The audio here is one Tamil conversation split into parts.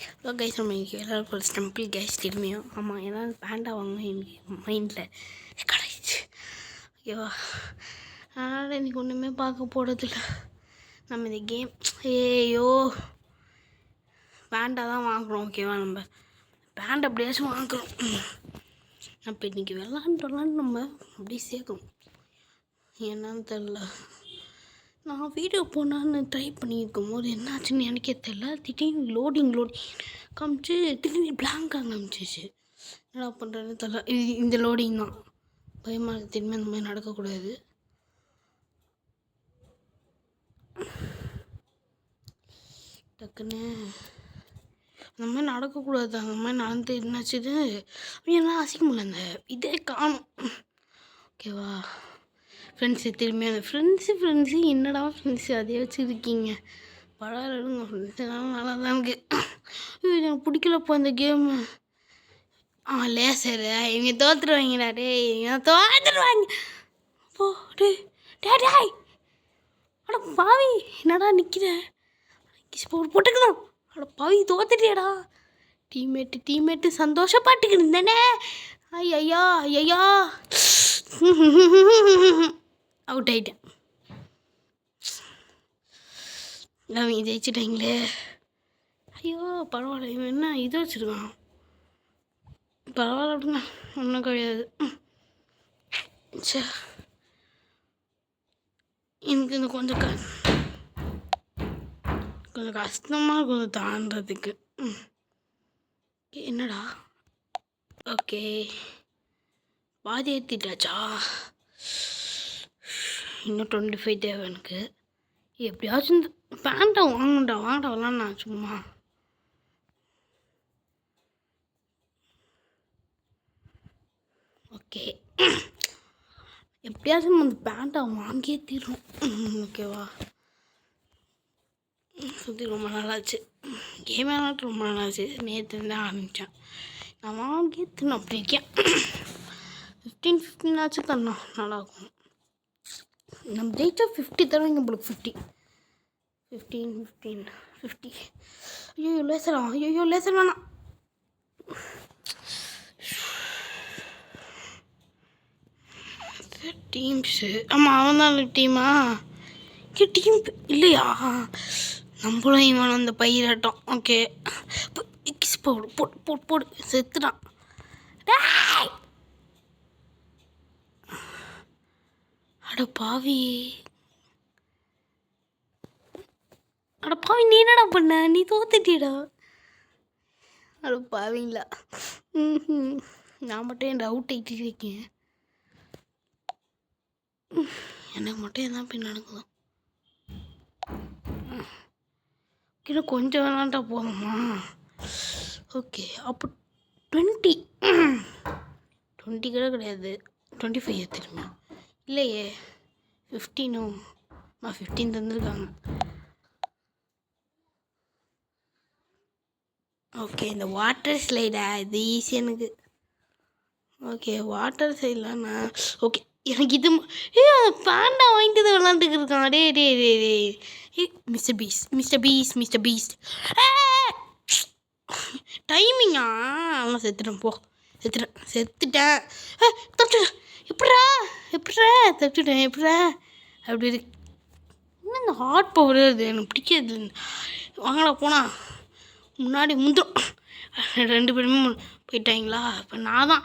ஹலோ கைஸ், நம்ம இன்றைக்கி எல்லாருக்கும் ஒரு ஸ்டம்பிள் கேஸ் திரும்பியும். ஆமாம், ஏன்னா பேண்டா வாங்க எனக்கு மைண்டில் கிடைச்சி. ஓகேவா? அதனால் இன்றைக்கி ஒன்றுமே பார்க்க போகிறதில்ல. நம்ம இந்த கேம் ஏயோ பேண்டா தான் வாங்குகிறோம். ஓகேவா? நம்ம பேண்ட் அப்படியாச்சும் வாங்குகிறோம். அப்போ இன்றைக்கி விளாண்டு நம்ம அப்படியே சேர்க்கணும். என்னன்னு தெரில. நான் வீடியோ போனான்னு ட்ரை பண்ணியிருக்கும் போது என்னாச்சுன்னு எனக்கே தெரில. திடீர்னு லோடிங் காமிச்சு திடீர்னு பிளாங்காக காமிச்சிச்சு. என்ன பண்ணுறதுன்னு தெரில. இந்த லோடிங் தான் பயமாக. திரும்பி அந்த மாதிரி நடக்கக்கூடாது. டக்குன்னு அந்த மாதிரி நடக்கக்கூடாது. அந்த மாதிரி நடந்து என்னாச்சுது அப்படின்னா அசிங்கமில்ல. அந்த இதே காணும். ஓகேவா ஃப்ரெண்ட்ஸு? திரும்பி அந்த ஃப்ரெண்ட்ஸு என்னடா ஃப்ரெண்ட்ஸு அதே வச்சுருக்கீங்க. பரவாயில்லைங்க ஃப்ரெண்ட்ஸுனாலும் நல்லா தான் இருக்குது. எனக்கு பிடிக்கலப்போ இந்த கேமு. லேசரு இவங்க தோற்றுருவாங்கடா. இவங்க தோற்றுருவாங்க. போ டே அட பாவி, என்னடா நிற்கிறேன் போட்டுக்கலாம். அட பாவி, தோத்துட்டியாடா. டீம்மேட்டு சந்தோஷப்பட்டுக்கிட்டு தானே. ஐயா அவுட் ஆகிட்டேன். அவங்க ஜெயிச்சிட்டாங்களே. ஐயோ பரவாயில்ல. இவன் என்ன இது வச்சுருக்கான். பரவாயில்ல அப்படிங்க, ஒன்றும் கிடையாது. சே, எனக்கு இந்த கொஞ்சம் கஷ்டமாக இருக்கும் தாண்டதுக்கு. என்னடா? ஓகே, பாதி ஏற்றிட்டாச்சா? இன்னும் 25 தேவை எனக்கு. எப்படியாச்சும் இந்த பேண்ட்டை வாங்கண்டா விளாட்னா சும்மா. ஓகே, எப்படியாச்சும் அந்த பேண்ட்டை வாங்கியே தீரும். ஓகேவா? சுற்றி ரொம்ப நல்லாச்சு. கேம் விளாட்டு ரொம்ப நல்லாச்சு. நேற்று தான் ஆரம்பித்தேன். நான் வாங்கியே தரணும் அப்படி இருக்கேன். 15 ஆச்சு தரணும், நல்லாயிருக்கும். நம்ம ஜெயிச்சா 50 தருவீங்க உங்களுக்கு. 50. ஐயோ லேசர் வேணாம். டீம்ஸு ஆமாம், அவன் தான் டீமா. டீம் இல்லையா? நம்மளும் இவன் அந்த பயிராட்டம். ஓகே, போடு செத்துட்டான். அட பாவி, நீ என்னடா பண்ண? நீ தோத்துட்டியடா. அட பாவீங்களா. நான் மட்டும் என் அவுட் ஆகிட்டு இருக்கேன். எனக்கு மட்டும் எதான் போய் நடக்குதும். இன்னும் கொஞ்சம் வேணாண்டா போதுமா? ஓகே, அப்போ 20 கூட கிடையாது. 25 திரும்ப இல்லையே. 15 15 தந்துருக்காங்க. ஓகே, இந்த வாட்டர் ஸ்லைடா இது ஈஸி எனக்கு. Okay, water ஸ்லைட்லாண்ணா. ஓகே, எனக்கு இது பேண்டா வாங்கிட்டு தான் விளாண்டுக்கு இருக்கான். டே மிஸ்டர் பீஸ்ட் டைமிங்கா? அவன் செத்துட்டேன். எப்படா தப்பிட்டேன். அப்படி இருக்கு. இன்னும் இந்த ஹார்ட் பவர் அது எனக்கு பிடிக்காது. வாங்கடா போனா முன்னாடி முந்துடும். 2 பேருமே போயிட்டாங்களா? இப்போ நான் தான்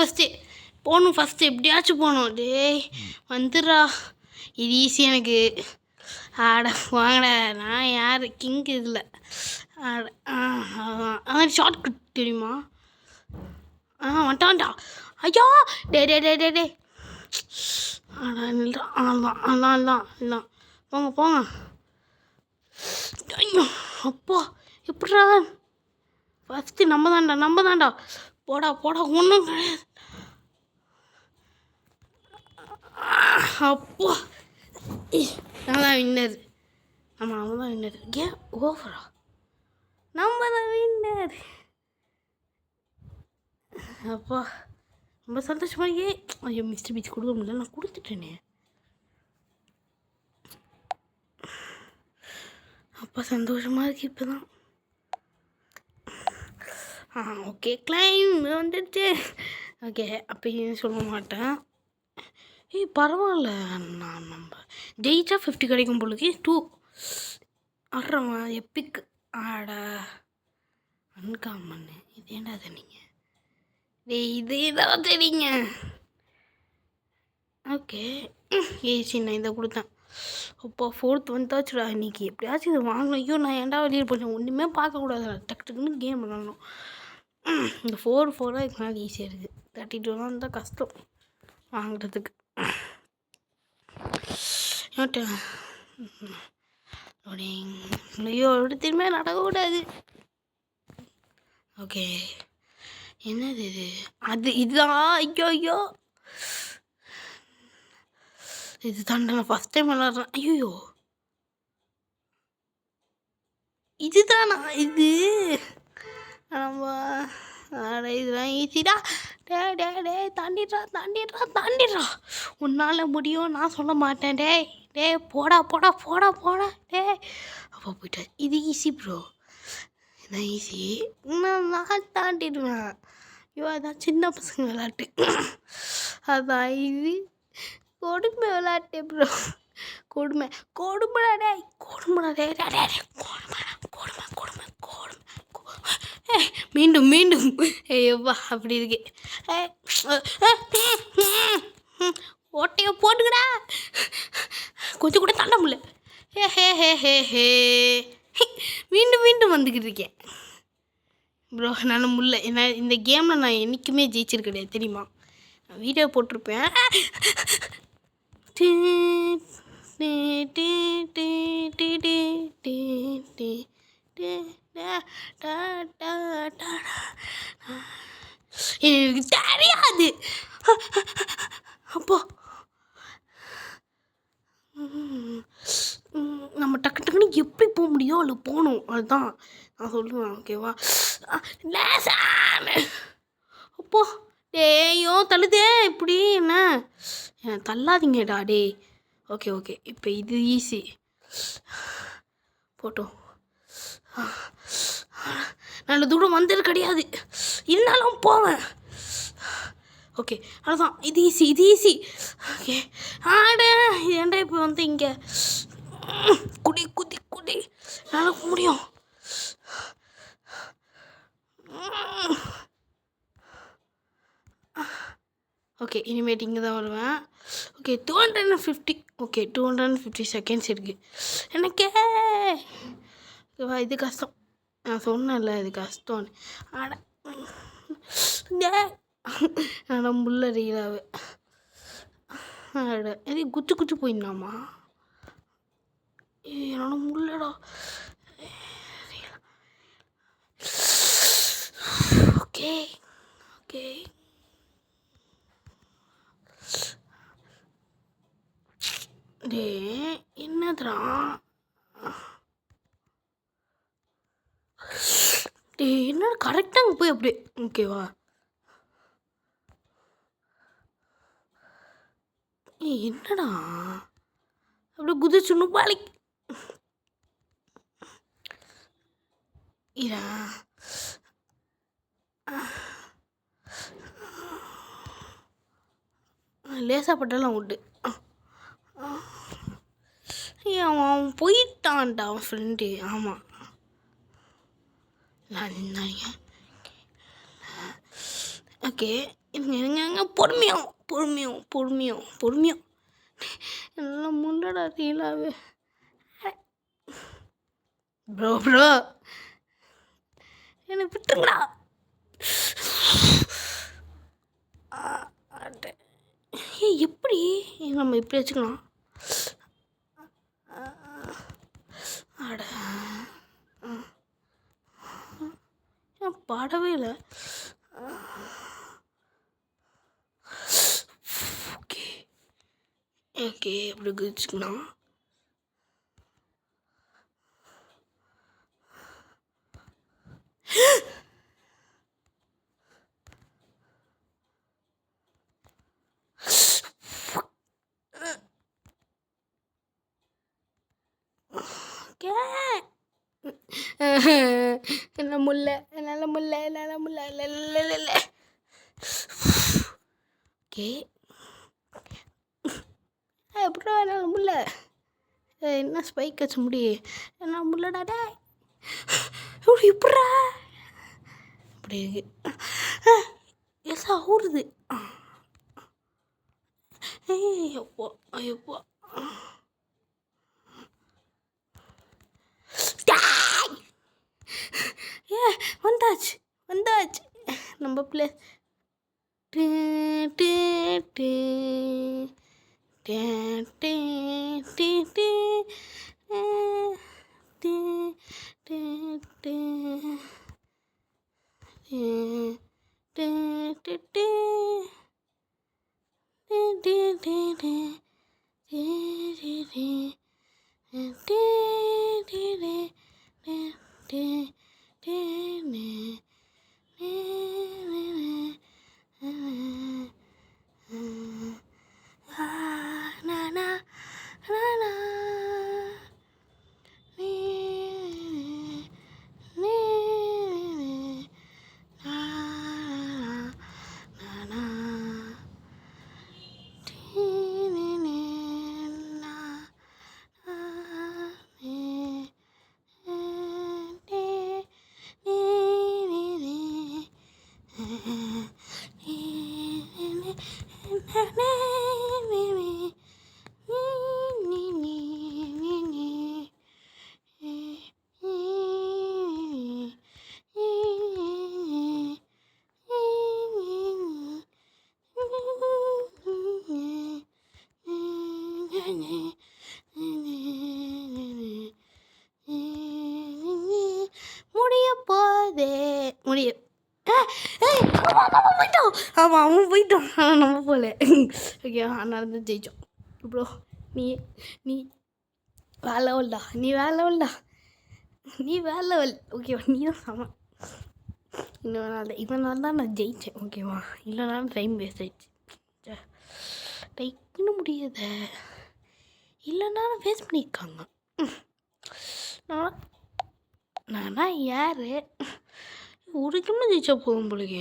ஃபஸ்ட்டு போகணும். எப்படியாச்சும் போகணும். வந்துடுறா, இது ஈஸி எனக்கு. வாங்கடா, நான் யார் கிங் இதில். அதான் ஷார்ட் கட் தெரியுமா? வந்துட்டான்டா. ஐயா டே அதான் போங்க. ஐயோ அப்பா, எப்படா? ஃபஸ்ட்டு நம்ம தான்டா. போடா ஒன்றும் கிடையாது. அப்பா, நான் தான் வின்னர். ஆமாம், நம்ம தான் வின்னர். கேம் ஓவரா? நம்ம தான் வின்னர். அப்பா, ரொம்ப சந்தோஷமாகி. ஐயோ மிஸ்டர் பீச் கொடுக்க முடியல, நான் கொடுத்துட்டேனே. அப்போ சந்தோஷமாக இருக்கு இப்போ தான். ஓகே கிளைம் வந்துடுச்சு. ஓகே அப்பயும் சொல்ல மாட்டேன். பரவாயில்ல, நான் நம்ம ஜெயிச்சா 50 கிடைக்கும் பொழுது 2 ஆடுறவன் எப்பிக். ஆடா அன்காமன் இது ஏண்டா தரீங்க? இதே தான் தெரியுங்க. ஓகே நான் இதை கொடுத்தேன். அப்போ 4th வந்தாச்சுடா. இன்றைக்கி எப்படியாச்சும் இதை வாங்கணும். ஐயோ நான் ஏன்டா வெளியே போட்டேன், ஒன்றுமே பார்க்கக்கூடாது, டக்கு டக்குன்னு கேம் விளாடணும். இந்த 4 இதுக்கு மேலே ஈஸியாக இருக்குது. 32 இருந்தால் கஷ்டம் வாங்குறதுக்கு. ஐயோ திரும்ப நடக்கக்கூடாது. ஓகே என்னது இது? இதுதான். ஐயோ ஐயோ இது தாண்டா நான் ஃபஸ்ட் டைம் விளாட்றேன். ஐயோ இதுதானா இது? நம்ம இதெல்லாம் ஈஸிடா. டே தாண்டிடுறா. உன்னால் முடியும், நான் சொல்ல மாட்டேன். டே போடா. டே அப்போ போயிட்டா. இது ஈஸி ப்ரோ, இதான் ஈஸி. நான் தாண்டிடுவேன். ஐயோ அதான் சின்ன பசங்க விளாட்டு. அதான் இது கொடுமை விளாட்டு ப்ரோ. கொடுமைடா டே. மீண்டும் ஐயோப்பா அப்படி இருக்கு. ஓட்டையை போட்டுக்கடா. கொஞ்சம் கூட தாண்ட முடியல. ஹே மீண்டும் வந்துக்கிட்டு இருக்கேன் ப்ரோ. நான் முடியல. ஏன்னா இந்த கேமில் நான் என்றைக்குமே ஜெயிச்சிருக்க கிடையாது தெரியுமா? நான் வீடியோ போட்டிருப்பேன். எனக்கு தெரியாது. அப்போ நம்ம டக்குன்னு எப்படி போக முடியும் அதில் போகணும். அதுதான் நான் சொல்லுவேன். ஓகேவா? அப்போ டேயோ தள்ளுதே இப்படி என்ன தள்ளாதீங்கடா டே. ஓகே இப்போ இது ஈஸி போட்டோம். நல்ல தூரம் வந்தது கிடையாது, இருந்தாலும் போவேன். ஓகே அதுதான் இது ஈஸி. ஓகே ஆட ஏன்டா இப்போ வந்து இங்கே குடி நடக்க முடியும். ஓகே இனிமேட்டு இங்கே தான் வருவேன். ஓகே 250. ஓகே 250 செகண்ட்ஸ் இருக்குது எனக்கே. ஓகேவா? இது கஷ்டம். நான் சொன்னேன்ல இது கஷ்டம்னு. ஆட முள்ள ரீலாவே ஆட இது குச்சி போயிடலாமா? என்னோட முள்ளடா. ஓகே டே என்னதுடா? டே என்ன கரெக்டாக அங்கே போய் அப்படியே. ஓகேவா? என்னடா அப்படியே குதிச்சுன்னு பாலி. இரா லேசாக பட்டாலும் உண்டு. அவன் போயிட்டான்டா அவன் ஃப்ரெண்டு. ஆமாம் ஓகே இருங்க பொறுமையும் எல்லாம் முன்னடா ரீலாவே. ப்ரோ என்னை விட்டுங்களா? எப்படி நம்ம இப்படி வச்சுக்கலாம்? அட பாடவே இல்லை. ஓகே அப்படி குதிச்சுக்கலாம். என்ன முல்ல என்னால் முல்ல என்னால் முல்ல இல்லை ஓகே எப்படா என்னால் முல்ல என்ன ஸ்பைக் வச்ச முடி என்னால் முல்லடா டே இப்படா இப்படி இருக்கு எல்லாம் ஊறுது ஐயப்பா ஐயப்பா வந்தாச்சு வந்தாச்சு நம்ம பிளேஸ் முடிய போதே முடிய போயிட்டோம் ஆமாம் அவன் போயிட்டோம் ஆனால் நம்ம போகல ஓகே நடந்து ஜெயிச்சோம் ப்ரோ நீ நீ வேற லெவல்டா நீ வேற லெவல்டா நீ வேற லெவல் ஓகேவா நீ தான் சம இவனால் தான் நான் ஜெயித்தேன் ஓகேவா இல்லைனாலும் டைம் வேஸ்ட் ஆயிடுச்சு டைப் பண்ண முடியாத இல்லைனாலும் வேஸ்ட் பண்ணியிருக்காங்க நானா யார் ஒரு கிண்ணம் ஜெயிச்சா போதும் போலுங்க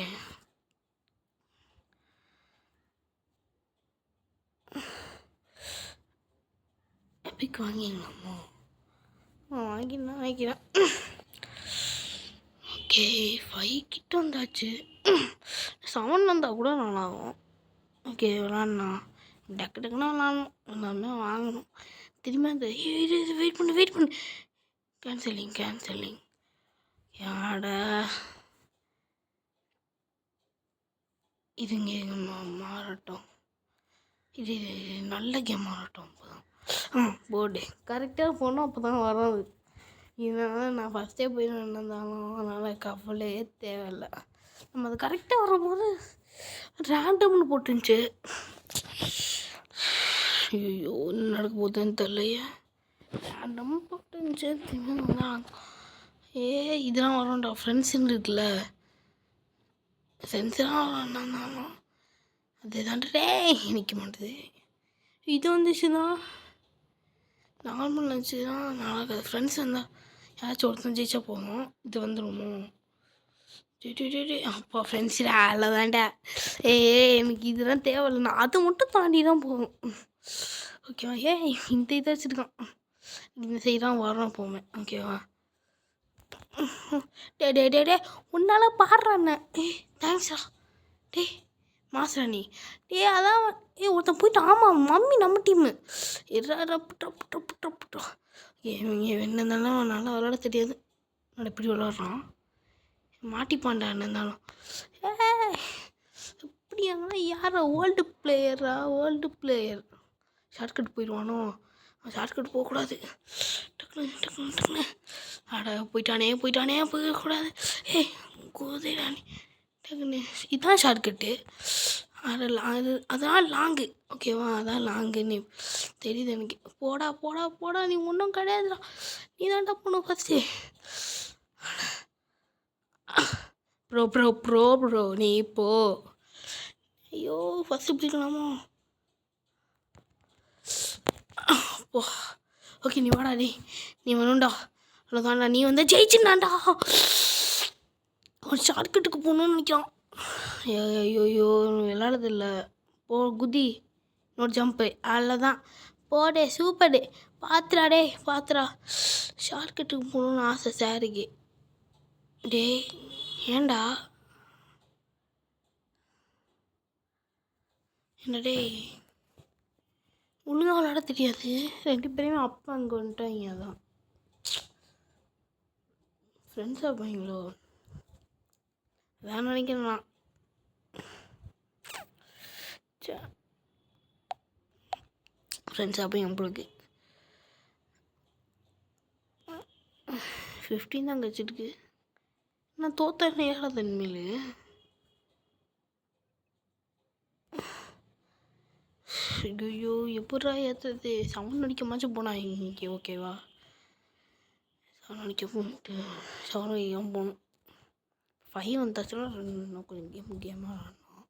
எப்பிக் வாங்கிங்களாமோ வாங்கிக்கிறேன் ஓகே 5 கிட்ட வந்தாச்சு 7 வந்தால் கூட நல்லாகும் ஓகே விளாட்னா டக்குன்னு விளாட்ணும் எல்லாமே வாங்கணும் திரும்ப அந்த இது வெயிட் பண்ணு கேன்சலிங் யாடா இதுங்க மாறட்டும் இது நல்ல கேம் மாறட்டும் அப்போதான் போர்டு கரெக்டாக போனோம் அப்போ தான் வராது இதனால் நான் ஃபஸ்ட்டே போய் நின்றுந்தாலும் அதனால் கவலையே தேவையில்லை நம்ம அது கரெக்டாக வரும்போது ரேண்டம்னு போட்டுருந்துச்சு ஐயோ என்ன நடக்க போகுதுன்னு தெரியலையே ரேண்டம் போட்டுருந்துச்சு திரும்ப இதெல்லாம் வரும்டா ஃப்ரெண்ட்ஸுன்னு இருக்குல்ல ஃப்ரெண்ட்ஸ்லாம் வரணும்னாலும் அது தாண்டே நிற்க மாட்டுது இது வந்துச்சுன்னா நார்மல் இருந்துச்சுன்னா நல்லா ஃப்ரெண்ட்ஸ் வந்தால் யாராச்சும் ஒருத்தன் ஜெயிச்சா போவோம் இது வந்துடுமோ அப்பா ஃப்ரெண்ட்ஸ் வேலை தான்டா எனக்கு இதெல்லாம் தேவையில்லை நான் அதை மட்டும் தாண்டி தான் போகும் ஓகேவா இந்த இதை வச்சுருக்கான் இந்த சைடு தான் வரோம் போவேன் ஓகேவா டே உன்னால் பாடுறாண்ணே தேங்க்ஸ்டா டே மாஸ்டர் நீ அதான் ஒருத்தன் போயிட்டு ஆமாம் மம்மி நம்ம டீமு புட்டோம் என்ன இருந்தாலும் நல்லா விளாட தெரியாது நான் எப்படி விளாட்றான் மாட்டிப்பான்டா என்ன இருந்தாலும் எப்படியாங்கன்னா யாரா வேர்ல்டு பிளேயர் ஷார்ட்கட் போயிடுவானோ ஷார்ட்கட் போகக்கூடாது டக்குன்னு அட போயிட்டானே போயிடக்கூடாது கோதைடானே டக்குன்னு இதுதான் ஷார்ட்கட்டு அதான் லாங்கு ஓகேவா அதான் லாங்குன்னு தெரியுது எனக்கு போடா நீ ஒன்றும் கிடையாதுடா நீ தான்டா போகணும் ஃபஸ்ட்டு ப்ரோ நீ போ ஐயோ ஃபஸ்ட்டு பிடிக்கலாமோ ஓகே நீ வாடா நீ வரணும்டா அவ்வளோதான்டா, நீ வந்து ஜெயிச்சுனாண்டா. அவன் ஷார்ட்கட்டுக்கு போகணுன்னு நினைக்கிறான். ஐயோ விளாடுறதில்ல. போ குதி, இன்னொரு ஜம்ப்பு, அவ்வளோதான். போடே, சூப்பர். பார்த்துடா டே, பார்த்துடா. ஷார்ட்கட்டுக்கு போகணுன்னு ஆசை சாருக்கு. டே ஏண்டா என்ன டே, ஒழுங்காக விளாட தெரியாது. 2 பேருமே அப்பா அங்கே வந்துட்டாங்க. அதான் ஃப்ரெண்ட்ஸாக இருப்பாங்களோ அதான் நினைக்கிறேன் நான். ஃப்ரெண்ட்ஸாக போய் நம்மளுக்கு 15 தான் கழிச்சிருக்கு. நான் தோத்தேன் ஏறாத இனிமேல். ஐயோ எப்படா ஏற்றுறது? 7 அடிக்க மாச்சும் போனா இன்னைக்கு. ஓகேவா, 7 அடிக்க போட்டு 7 அடிக்க போகணும். 5 வந்தாச்சுன்னா இன்னும் கொஞ்சம் கேமாக ஆடணும்.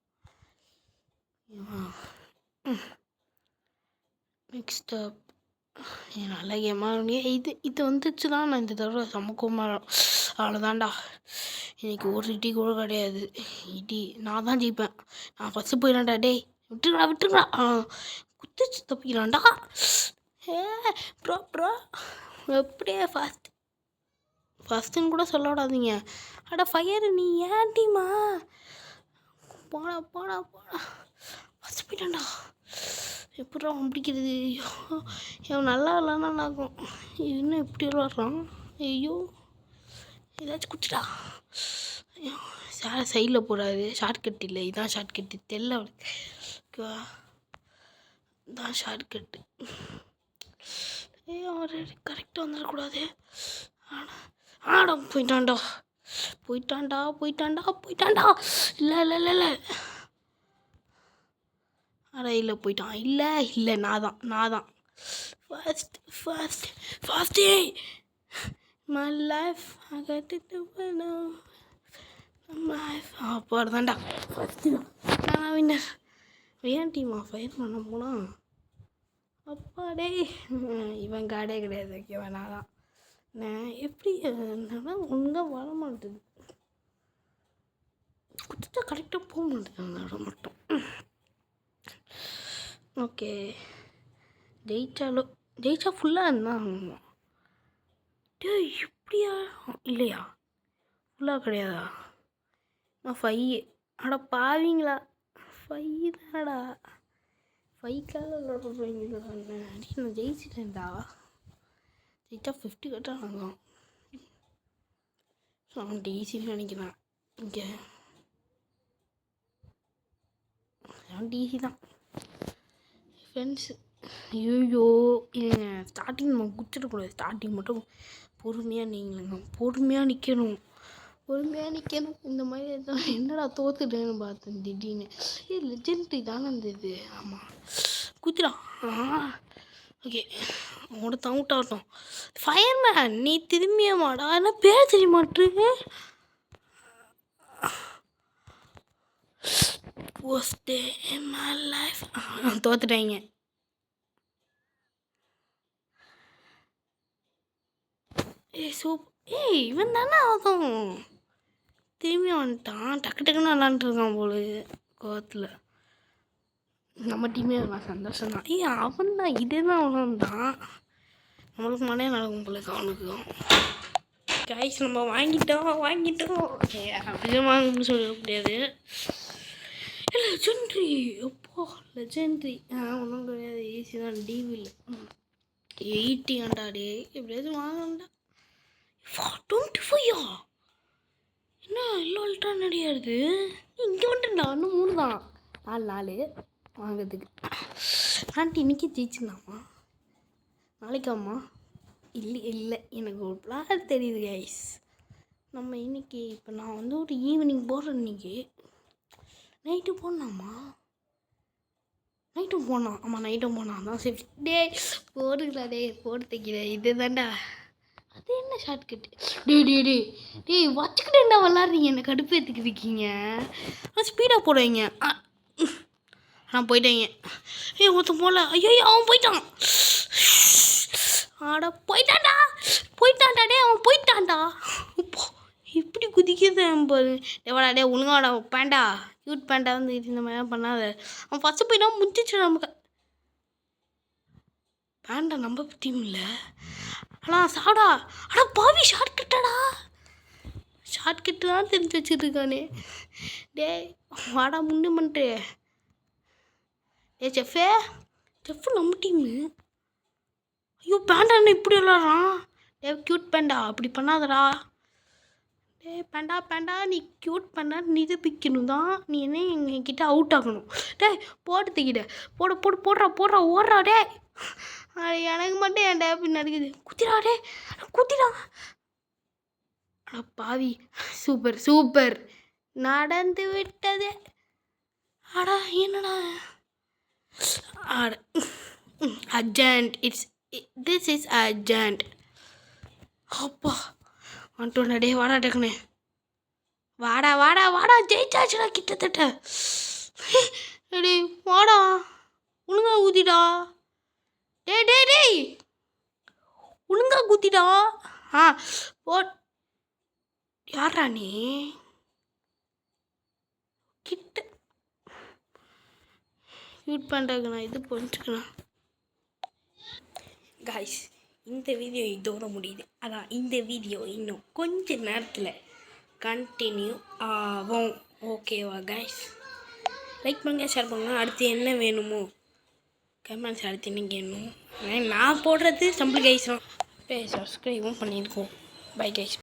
நெக்ஸ்ட் அப் நல்ல கேமாக இது வந்துச்சுன்னா நான் இந்த தடவை சமக்கமாக அவ்வளோதான்டா. இன்னைக்கு ஒரு இடி கூட கிடையாது. இடி நான் தான் ஜெயிப்பேன். நான் ஃபஸ்ட்டு போயிடலான்டா. டே விட்டுருங்கடா. குத்திச்சு தப்பிக்கலான்டா. ப்ரோ எப்படியே ஃபஸ்ட்டுன்னு கூட சொல்ல விடாதீங்க. அட ஃபயரு, நீ ஏன் டீமா? போடா ஃபஸ்ட்டு போயிட்டான்டா. எப்படா பிடிக்கிறது? இவன் நல்லா இல்லைன்னா நாக்கும். இன்னும் எப்படி விளாட்றான்? ஐயோ ஏதாச்சும் குச்சிடா. சைடில் போடாது. ஷார்ட்கட் இல்லை, இதுதான் ஷார்ட்கட்டு. தெரியல அவனுக்கு. ஓகேவா, இதுதான் ஷார்ட்கட்டு. அவர் கரெக்டாக வந்துடக்கூடாது. போயிட்டான்டா. இல்லை இல்லை போயிட்டான். இல்லை நான் தான் fast my life I got it to know my life. போகிறதாண்டா ஃபஸ்ட்டு நான் வின்னர். ஏன் டீமா ஃபயர் பண்ண போனா? அப்பாடே இவன் காடே கிடையாது. ஓகேவா, நான் தான். நான் எப்படி என்னன்னா ஒழுங்காக வர மாட்டேது. குடிச்சா கரெக்டாக போக மாட்டேது அந்த இடம் மட்டும். ஓகே, ஜெயிச்சா ஃபுல்லாக இருந்தால் இப்படியா? இல்லையா, ஃபுல்லாக கிடையாதா? நான் 5. அட பாவீங்களா, 5 தானடா. 5க்காக விளாடுறீங்களா? நான் ஜெயிச்சிட்டேன்டா. ஜெயிச்சா 50 கட்டாங்க. ஸோ அவன் டிசின்னு நினைக்கிறான். இங்கே அவன் டிசி தான் ஃப்ரெண்ட்ஸு. ஐயோ ஸ்டார்டிங் நம்ம குச்சிடக்கூடாது. ஸ்டார்டிங் மட்டும் பொறுமையாக நீங்களுங்க. பொறுமையாக நிற்கணும். இந்த மாதிரி என்னடா தோத்துட்டேன்னு பார்த்தேன் திடீர்னு. லெஜெண்ட்ரி தானே இருந்தது. ஆமாம், குச்சிடா. ஓகே, அவங்களோட அவுட் ஆகட்டும். ஃபயர்மேன் நீ திரும்பிய மாடா. என்ன பேர் தெரிய மாட்டுருக்கு. worst day in my life. தோத்துட்டாங்க. இவன் தானே ஆகும். திரும்பி வந்துட்டான். டக்குன்னு விளாண்டுருக்கான் போல கோவத்தில். நம்ம டீமே இருக்கான். சந்தோஷம் தான். அவன் தான். இதே தான் அவன் தான். நம்மளுக்கு மனே நடக்கும் போல அவனுக்கும். கைஸ் நம்ம வாங்கிட்டோம். அப்படியே வாங்கணும்னு சொல்ல முடியாது. லெஜெண்ட்ரி எப்போ லெஜெண்ட்ரி ஒன்றும் கிடையாது. ஈஸி தான். டிவியில் 80 ஆண்டாடே. எப்படியாவது வாங்கண்டா. 25 என்ன எல்லாம் அல்ட்ரா நடிகாது. இங்கே வந்துட்டா. இன்னும் 3 தான். 4 வாங்கிறதுக்கு. ஆண்டி இன்றைக்கி ஜெயிச்சுனாமா நாளைக்காம்மா? இல்லை எனக்கு ஒரு பிளான் தெரியுது கைஸ். நம்ம இன்றைக்கி இப்போ நான் வந்து ஒரு ஈவினிங் போடுறேன். இன்றைக்கி நைட்டு போடலாமா? நைட்டும் போனான். ஆமாம், நைட்டும் போனான் தான். சரி டே போடுங்களா. போட்டு தைக்கிறேன். இது தாண்டா. அது என்ன ஷார்ட்கட்டு? டே வச்சுக்கிட்டு என்ன விளாட்றீங்க? என்ன கடுப்பு ஏற்றுக்கிருக்கீங்க. ஸ்பீடாக போடுவீங்க. போயிட்டேங்க. ஒருத்தன் போகல. ஐயோ அவன் போயிட்டான். ஆடா போயிட்டான்டா போயிட்டான்டா டே அவன் போயிட்டான்டா. அப்பா இப்படி குதிக்குது பாரு. டேவாடா டே ஒழுங்காடா பேண்டா க்யூட் பேண்டா வந்து இந்த மாதிரிலாம் பண்ணாத. அவன் ஃபஸ்ட்டு போயிட்டா முடிச்சிச்சு நமக்கு. பேண்டா நம்ம டீம் இல்லை ஆனால் சாடா. ஆனால் பாவி ஷார்ட் கட்டடா. ஷார்ட் கட்டு தான் தெரிஞ்சு வச்சுட்டு இருக்கானே. டே வாடா முன்னு பண்ணிட்டு. டே செஃபே செஃப்பு நம்ம டீமு. ஐயோ பேண்டா என்ன இப்படி விளாட்றான். டே க்யூட் பேண்டா அப்படி பண்ணாதடா. டே பேண்டா பேண்டா நீ க்யூட் பேண்டா நிரூபிக்கணும் தான். நீ என்ன எங்ககிட்ட அவுட் ஆகணும். டே போடுறதுக்கிட்ட போடுறா ஓடுறா டே. அது எனக்கு மட்டும் என் டே பின்னாடி இருக்குது. குத்திடா டே குத்திடா. அட பாவி சூப்பர் சூப்பர் நடந்து விட்டது. அடா என்னடா அட அர்ஜென்ட் திஸ் இஸ் அர்ஜென்ட். அப்பா வந்துட்டோண்டா டே வாடா டக்குனே வாடா ஜெயிச்சாச்சுடா கிட்டத்தட்ட. டே வாடா ஒழுங்கா ஊத்திடா. டேய் ஒழுங்கா குத்திடா. போ யாரா நீ கிட்ட ஷூட் பண்ணுறாங்க. நான் இது பண்ணிச்சுக்கலாம் காய்ஸ். இந்த வீடியோ இதோட முடியுது. அதான் இந்த வீடியோ இன்னும் கொஞ்ச நேரத்தில் கண்டினியூ ஆகும். ஓகேவா காய்ஸ்? லைக் பண்ணுங்க ஷேர் பண்ணுங்க. அடுத்து என்ன வேணுமோ கமெண்ட்ஸ் அடுத்து என்ன வேணும் நான் போடுறது சம்பிள் கைஸ் தான். சப்ஸ்கிரைபும் பண்ணியிருக்கோம். Bye guys.